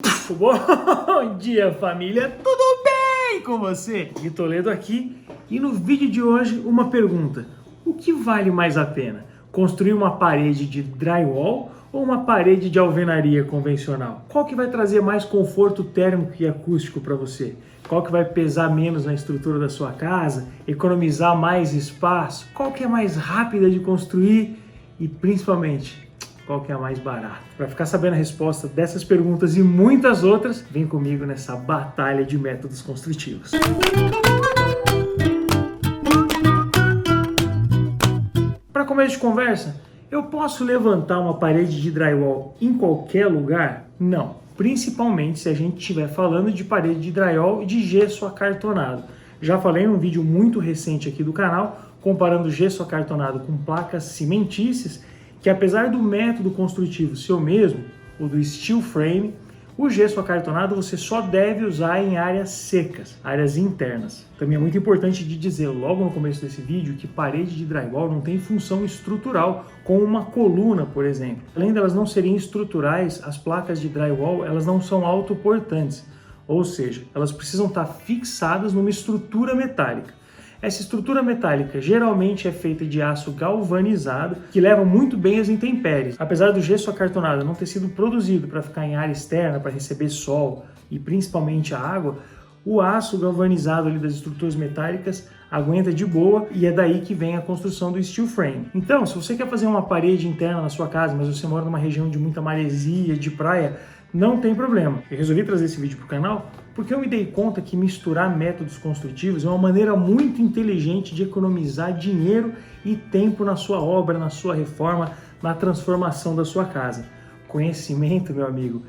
Bom dia, família, tudo bem com você? Gui Toledo aqui e no vídeo de hoje uma pergunta: o que vale mais a pena? Construir uma parede de drywall ou uma parede de alvenaria convencional? Qual que vai trazer mais conforto térmico e acústico para você? Qual que vai pesar menos na estrutura da sua casa, economizar mais espaço? Qual que é mais rápida de construir e principalmente qual que é a mais barata? Para ficar sabendo a resposta dessas perguntas e muitas outras, vem comigo nessa batalha de métodos construtivos. Para começo de conversa, eu posso levantar uma parede de drywall em qualquer lugar? Não, principalmente se a gente estiver falando de parede de drywall e de gesso acartonado. Já falei num vídeo muito recente aqui do canal, comparando gesso acartonado com placas cimentícias, que apesar do método construtivo ser o mesmo, o do steel frame, o gesso acartonado você só deve usar em áreas secas, áreas internas. Também é muito importante de dizer logo no começo desse vídeo que parede de drywall não tem função estrutural, como uma coluna, por exemplo. Além delas não serem estruturais, as placas de drywall elas não são autoportantes, ou seja, elas precisam estar fixadas numa estrutura metálica. Essa estrutura metálica geralmente é feita de aço galvanizado, que leva muito bem as intempéries. Apesar do gesso acartonado não ter sido produzido para ficar em área externa, para receber sol e principalmente a água, o aço galvanizado ali das estruturas metálicas aguenta de boa e é daí que vem a construção do steel frame. Então, se você quer fazer uma parede interna na sua casa, mas você mora numa região de muita maresia, de praia, não tem problema. Eu resolvi trazer esse vídeo para o canal porque eu me dei conta que misturar métodos construtivos é uma maneira muito inteligente de economizar dinheiro e tempo na sua obra, na sua reforma, na transformação da sua casa. Conhecimento, meu amigo,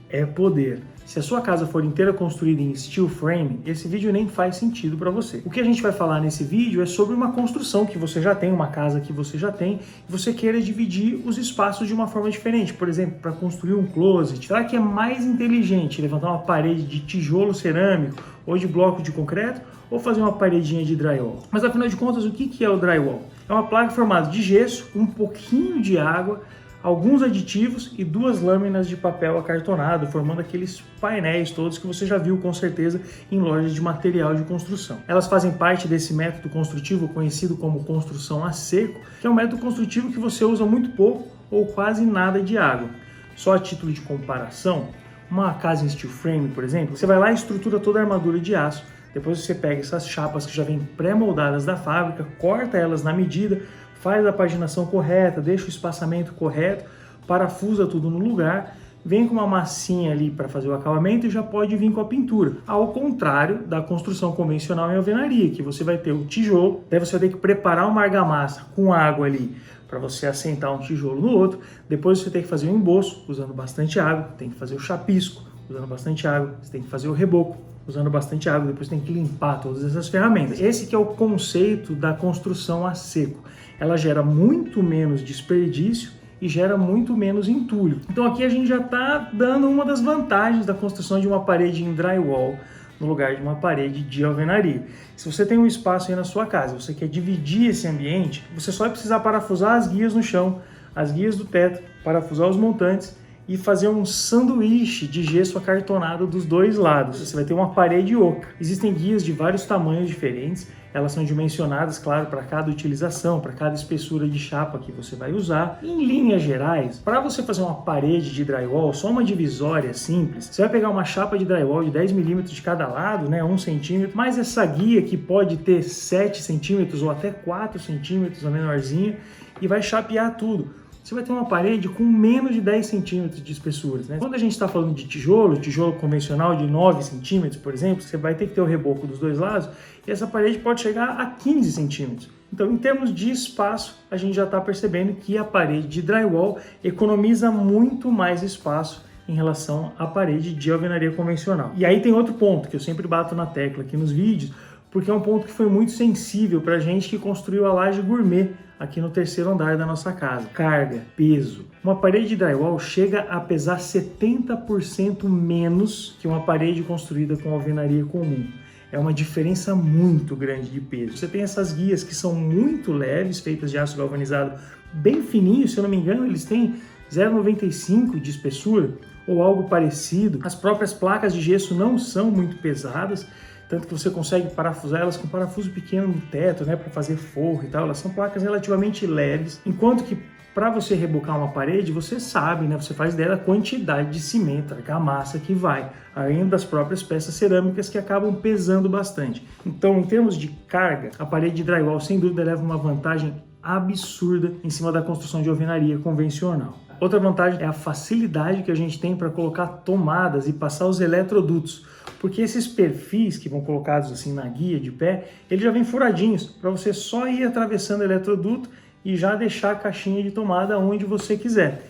é poder. Se a sua casa for inteira construída em steel frame, esse vídeo nem faz sentido para você. O que a gente vai falar nesse vídeo é sobre uma construção que você já tem, uma casa que você já tem, e você queira dividir os espaços de uma forma diferente. Por exemplo, para construir um closet. Será que é mais inteligente levantar uma parede de tijolo cerâmico ou de bloco de concreto, ou fazer uma paredinha de drywall? Mas afinal de contas, o que é o drywall? É uma placa formada de gesso, um pouquinho de água, alguns aditivos e duas lâminas de papel acartonado, formando aqueles painéis todos que você já viu com certeza em lojas de material de construção. Elas fazem parte desse método construtivo conhecido como construção a seco, que é um método construtivo que você usa muito pouco ou quase nada de água. Só a título de comparação, uma casa em steel frame, por exemplo, você vai lá e estrutura toda a armadura de aço, depois você pega essas chapas que já vêm pré-moldadas da fábrica, corta elas na medida, faz a paginação correta, deixa o espaçamento correto, parafusa tudo no lugar, vem com uma massinha ali para fazer o acabamento e já pode vir com a pintura. Ao contrário da construção convencional em alvenaria, que você vai ter o tijolo, daí você vai ter que preparar uma argamassa com água ali para você assentar um tijolo no outro, depois você tem que fazer o emboço usando bastante água, tem que fazer o chapisco usando bastante água, você tem que fazer o reboco usando bastante água, depois tem que limpar todas essas ferramentas. Esse que é o conceito da construção a seco. Ela gera muito menos desperdício e gera muito menos entulho. Então aqui a gente já está dando uma das vantagens da construção de uma parede em drywall no lugar de uma parede de alvenaria. Se você tem um espaço aí na sua casa, você quer dividir esse ambiente, você só vai precisar parafusar as guias no chão, as guias do teto, parafusar os montantes e fazer um sanduíche de gesso acartonado dos dois lados. Você vai ter uma parede oca. Existem guias de vários tamanhos diferentes, elas são dimensionadas, claro, para cada utilização, para cada espessura de chapa que você vai usar. Em linhas gerais, para você fazer uma parede de drywall, só uma divisória simples, você vai pegar uma chapa de drywall de 10 milímetros de cada lado, né, 1 centímetro, mais essa guia que pode ter 7 centímetros ou até 4 centímetros, a menorzinha, e vai chapear tudo. Você vai ter uma parede com menos de 10 centímetros de espessura, né? Quando a gente está falando de tijolo convencional de 9 centímetros, por exemplo, você vai ter que ter o reboco dos dois lados e essa parede pode chegar a 15 centímetros. Então, em termos de espaço, a gente já está percebendo que a parede de drywall economiza muito mais espaço em relação à parede de alvenaria convencional. E aí tem outro ponto que eu sempre bato na tecla aqui nos vídeos, porque é um ponto que foi muito sensível para a gente que construiu a laje gourmet aqui no terceiro andar da nossa casa. Carga, peso. Uma parede de drywall chega a pesar 70% menos que uma parede construída com alvenaria comum. É uma diferença muito grande de peso. Você tem essas guias que são muito leves, feitas de aço galvanizado bem fininho, se eu não me engano, eles têm 0,95 de espessura, ou algo parecido. As próprias placas de gesso não são muito pesadas, tanto que você consegue parafusar elas com parafuso pequeno no teto, né, para fazer forro e tal. Elas são placas relativamente leves, enquanto que para você rebocar uma parede, você sabe, né, você faz ideia da quantidade de cimento, argamassa que vai, além das próprias peças cerâmicas que acabam pesando bastante. Então, em termos de carga, a parede de drywall sem dúvida leva uma vantagem absurda em cima da construção de alvenaria convencional. Outra vantagem é a facilidade que a gente tem para colocar tomadas e passar os eletrodutos, porque esses perfis que vão colocados assim na guia de pé, eles já vêm furadinhos, para você só ir atravessando o eletroduto e já deixar a caixinha de tomada onde você quiser.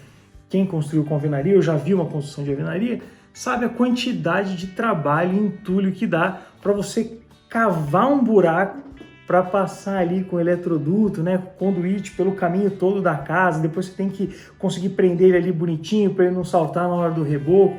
Quem construiu com alvenaria, ou já viu uma construção de alvenaria, sabe a quantidade de trabalho e entulho que dá para você cavar um buraco para passar ali com o eletroduto, né, com o conduíte pelo caminho todo da casa. Depois você tem que conseguir prender ele ali bonitinho para ele não saltar na hora do reboco.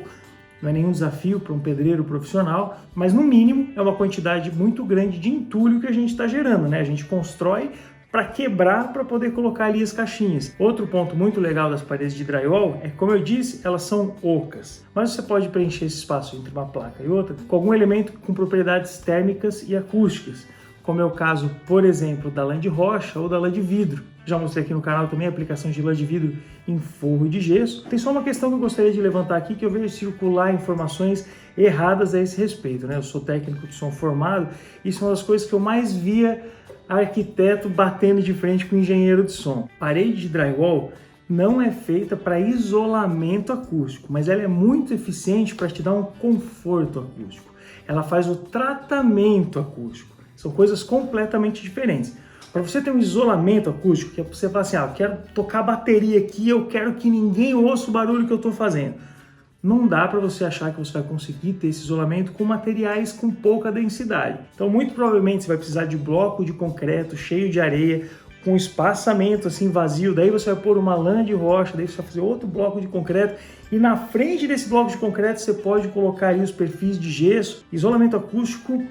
Não é nenhum desafio para um pedreiro profissional, mas no mínimo é uma quantidade muito grande de entulho que a gente está gerando, né? A gente constrói para quebrar, para poder colocar ali as caixinhas. Outro ponto muito legal das paredes de drywall é que, como eu disse, elas são ocas, mas você pode preencher esse espaço entre uma placa e outra com algum elemento com propriedades térmicas e acústicas, como é o caso, por exemplo, da lã de rocha ou da lã de vidro. Já mostrei aqui no canal também a aplicação de lã de vidro em forro de gesso. Tem só uma questão que eu gostaria de levantar aqui, que eu vejo circular informações erradas a esse respeito, né? Eu sou técnico de som formado e isso é uma das coisas que eu mais via arquiteto batendo de frente com engenheiro de som. Parede de drywall não é feita para isolamento acústico, mas ela é muito eficiente para te dar um conforto acústico. Ela faz o tratamento acústico. São coisas completamente diferentes. Para você ter um isolamento acústico, que é você fala assim, eu quero tocar bateria aqui, eu quero que ninguém ouça o barulho que eu estou fazendo. Não dá para você achar que você vai conseguir ter esse isolamento com materiais com pouca densidade. Então, muito provavelmente você vai precisar de bloco de concreto cheio de areia, com espaçamento assim vazio, daí você vai pôr uma lã de rocha, daí você vai fazer outro bloco de concreto e na frente desse bloco de concreto você pode colocar aí os perfis de gesso. Isolamento acústico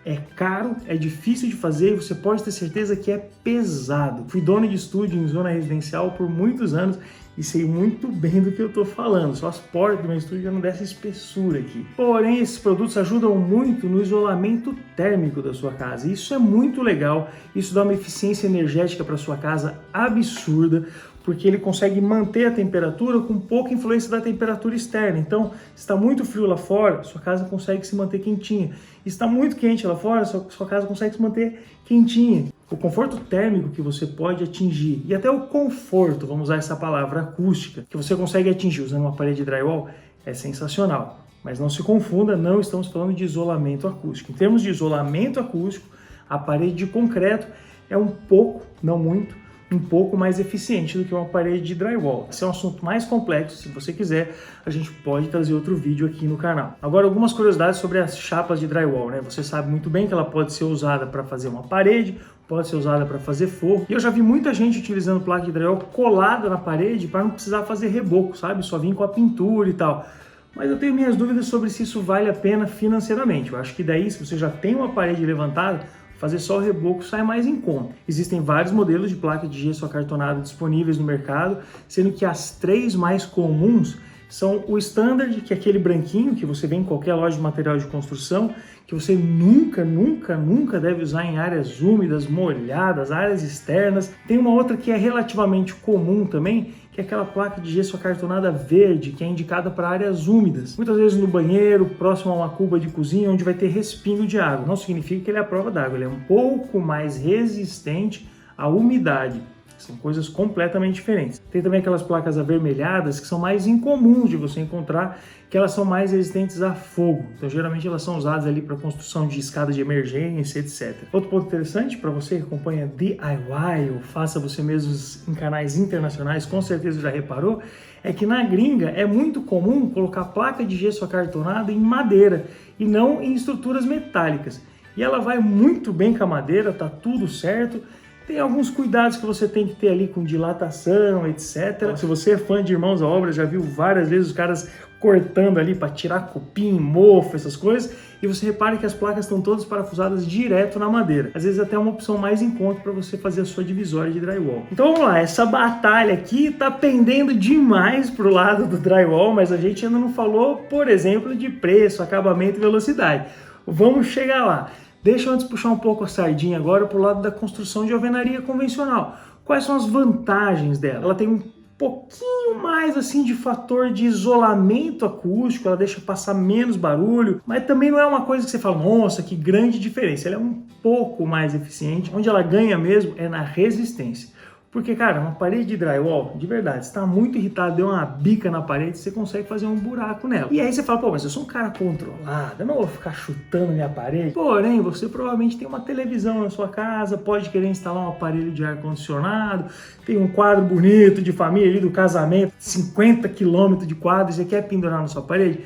é caro, é difícil de fazer e você pode ter certeza que é pesado. Fui dono de estúdio em zona residencial por muitos anos e sei muito bem do que eu estou falando. Só as portas do meu estúdio já não dessa espessura aqui. Porém, esses produtos ajudam muito no isolamento térmico da sua casa. Isso é muito legal, isso dá uma eficiência energética para sua casa absurda, porque ele consegue manter a temperatura com pouca influência da temperatura externa. Então, se está muito frio lá fora, sua casa consegue se manter quentinha. E se está muito quente lá fora, sua casa consegue se manter quentinha. O conforto térmico que você pode atingir, e até o conforto, vamos usar essa palavra acústica, que você consegue atingir usando uma parede de drywall, é sensacional. Mas não se confunda, não estamos falando de isolamento acústico. Em termos de isolamento acústico, a parede de concreto é um pouco, não muito, um pouco mais eficiente do que uma parede de drywall. Esse é um assunto mais complexo, se você quiser, a gente pode trazer outro vídeo aqui no canal. Agora, algumas curiosidades sobre as chapas de drywall, né? Você sabe muito bem que ela pode ser usada para fazer uma parede, pode ser usada para fazer forro. E eu já vi muita gente utilizando placa de drywall colada na parede para não precisar fazer reboco, sabe? Só vir com a pintura e tal. Mas eu tenho minhas dúvidas sobre se isso vale a pena financeiramente. Eu acho que daí, se você já tem uma parede levantada, fazer só o reboco sai mais em conta. Existem vários modelos de placa de gesso acartonado disponíveis no mercado, sendo que as 3 mais comuns são o Standard, que é aquele branquinho que você vê em qualquer loja de material de construção, que você nunca deve usar em áreas úmidas, molhadas, áreas externas. Tem uma outra que é relativamente comum também, que é aquela placa de gesso acartonada verde, que é indicada para áreas úmidas. Muitas vezes no banheiro, próximo a uma cuba de cozinha, onde vai ter respingo de água. Não significa que ele é a prova d'água, ele é um pouco mais resistente à umidade. São coisas completamente diferentes. Tem também aquelas placas avermelhadas que são mais incomuns de você encontrar, que elas são mais resistentes a fogo. Então, geralmente, elas são usadas ali para construção de escada de emergência, etc. Outro ponto interessante para você que acompanha DIY ou faça você mesmo em canais internacionais, com certeza já reparou, é que na gringa é muito comum colocar placa de gesso acartonada em madeira e não em estruturas metálicas. E ela vai muito bem com a madeira, tá tudo certo. Tem alguns cuidados que você tem que ter ali com dilatação, etc. Se você é fã de Irmãos à Obra, já viu várias vezes os caras cortando ali para tirar cupim, mofo, essas coisas, e você repara que as placas estão todas parafusadas direto na madeira. Às vezes até uma opção mais em conta para você fazer a sua divisória de drywall. Então vamos lá, essa batalha aqui tá pendendo demais pro lado do drywall, mas a gente ainda não falou, por exemplo, de preço, acabamento e velocidade. Vamos chegar lá. Deixa eu antes puxar um pouco a sardinha agora pro lado da construção de alvenaria convencional. Quais são as vantagens dela? Ela tem um pouquinho mais assim de fator de isolamento acústico, ela deixa passar menos barulho, mas também não é uma coisa que você fala, nossa, que grande diferença. Ela é um pouco mais eficiente. Onde ela ganha mesmo é na resistência. Porque, cara, uma parede de drywall, de verdade, você tá muito irritado, deu uma bica na parede, você consegue fazer um buraco nela. E aí você fala, pô, mas eu sou um cara controlado, eu não vou ficar chutando minha parede. Porém, você provavelmente tem uma televisão na sua casa, pode querer instalar um aparelho de ar-condicionado, tem um quadro bonito de família ali do casamento, 50 km de quadro, e você quer pendurar na sua parede?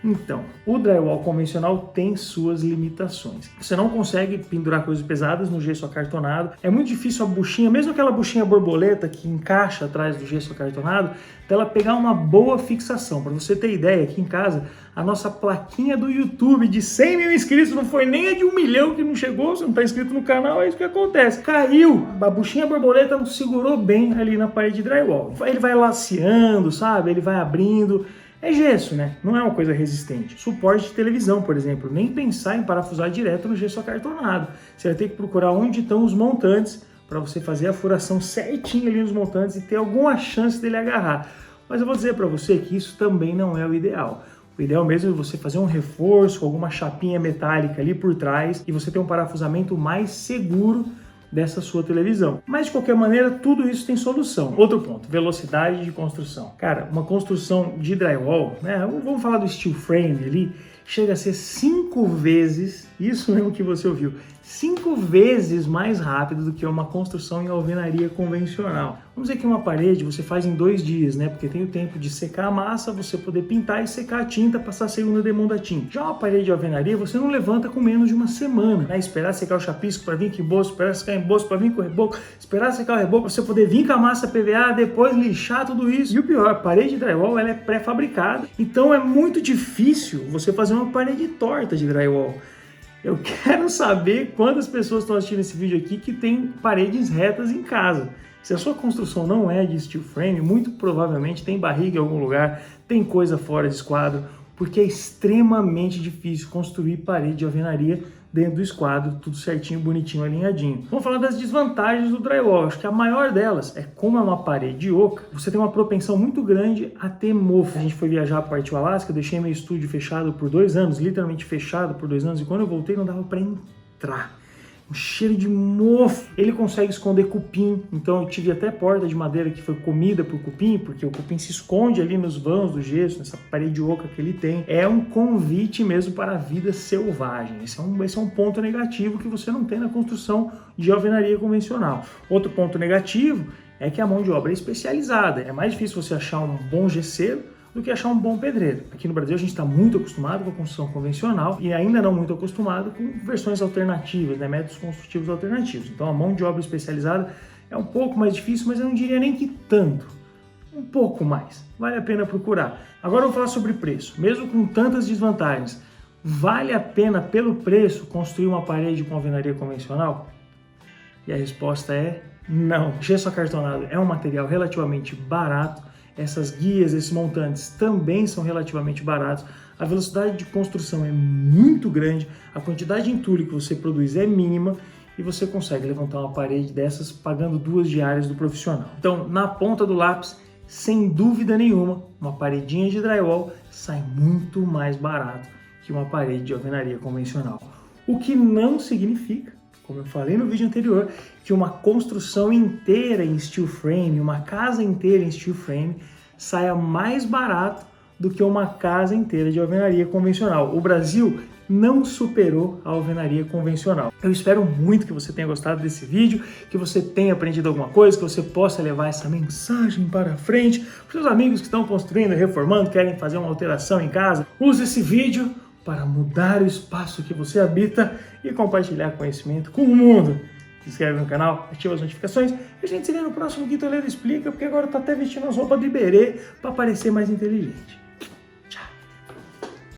Então, o drywall convencional tem suas limitações. Você não consegue pendurar coisas pesadas no gesso acartonado. É muito difícil a buchinha, mesmo aquela buchinha borboleta que encaixa atrás do gesso acartonado, dela pegar uma boa fixação. Para você ter ideia, aqui em casa, a nossa plaquinha do YouTube de 100 mil inscritos não foi nem a de 1 milhão que não chegou. Você não está inscrito no canal, é isso que acontece. Caiu, a buchinha borboleta não segurou bem ali na parede de drywall. Ele vai laceando, sabe? Ele vai abrindo. É gesso, né? Não é uma coisa resistente. Suporte de televisão, por exemplo, nem pensar em parafusar direto no gesso acartonado. Você vai ter que procurar onde estão os montantes para você fazer a furação certinha ali nos montantes e ter alguma chance dele agarrar. Mas eu vou dizer para você que isso também não é o ideal. O ideal mesmo é você fazer um reforço com alguma chapinha metálica ali por trás e você ter um parafusamento mais seguro dessa sua televisão. Mas de qualquer maneira, tudo isso tem solução. Outro ponto, velocidade de construção. Cara, uma construção de drywall, né? Vamos falar do steel frame ali, chega a ser 5 vezes, isso mesmo que você ouviu, 5 vezes mais rápido do que uma construção em alvenaria convencional. Vamos dizer que uma parede você faz em 2 dias, né? Porque tem o tempo de secar a massa, você poder pintar e secar a tinta, passar a segunda demão da tinta. Já uma parede de alvenaria você não levanta com menos de uma semana, né? Esperar secar o chapisco para vir com emboço, esperar secar emboço para vir com o reboco, esperar secar o reboco para você poder vir com a massa PVA, depois lixar tudo isso. E o pior, a parede de drywall ela é pré-fabricada, então é muito difícil você fazer uma parede torta de drywall. Eu quero saber quantas pessoas estão assistindo esse vídeo aqui que tem paredes retas em casa. Se a sua construção não é de steel frame, muito provavelmente tem barriga em algum lugar, tem coisa fora de esquadro, porque é extremamente difícil construir parede de alvenaria dentro do esquadro, tudo certinho, bonitinho, alinhadinho. Vamos falar das desvantagens do drywall. Acho que a maior delas é como é uma parede oca, você tem uma propensão muito grande a ter mofo. A gente foi viajar para o Alasca, eu deixei meu estúdio fechado por 2 anos, literalmente fechado por 2 anos, e quando eu voltei não dava para entrar. Um cheiro de mofo. Ele consegue esconder cupim, então eu tive até porta de madeira que foi comida por cupim, porque o cupim se esconde ali nos vãos do gesso, nessa parede oca que ele tem. É um convite mesmo para a vida selvagem. Esse é um ponto negativo que você não tem na construção de alvenaria convencional. Outro ponto negativo é que a mão de obra é especializada. É mais difícil você achar um bom gesseiro do que achar um bom pedreiro. Aqui no Brasil a gente está muito acostumado com a construção convencional e ainda não muito acostumado com versões alternativas, né? Métodos construtivos alternativos. Então a mão de obra especializada é um pouco mais difícil, mas eu não diria nem que tanto. Um pouco mais. Vale a pena procurar. Agora eu vou falar sobre preço. Mesmo com tantas desvantagens, vale a pena pelo preço construir uma parede com alvenaria convencional? E a resposta é não. Gesso acartonado é um material relativamente barato. Essas guias, esses montantes também são relativamente baratos, a velocidade de construção é muito grande, a quantidade de entulho que você produz é mínima e você consegue levantar uma parede dessas pagando 2 diárias do profissional. Então, na ponta do lápis, sem dúvida nenhuma, uma paredinha de drywall sai muito mais barato que uma parede de alvenaria convencional. O que não significa, como eu falei no vídeo anterior, que uma construção inteira em steel frame, uma casa inteira em steel frame, saia mais barato do que uma casa inteira de alvenaria convencional. O Brasil não superou a alvenaria convencional. Eu espero muito que você tenha gostado desse vídeo, que você tenha aprendido alguma coisa, que você possa levar essa mensagem para frente para os seus amigos que estão construindo, reformando, querem fazer uma alteração em casa. Use esse vídeo para mudar o espaço que você habita e compartilhar conhecimento com o mundo. Se inscreve no canal, ativa as notificações e a gente se vê no próximo Gui Toledo Explica, porque agora eu tô até vestindo as roupas de Iberê para parecer mais inteligente.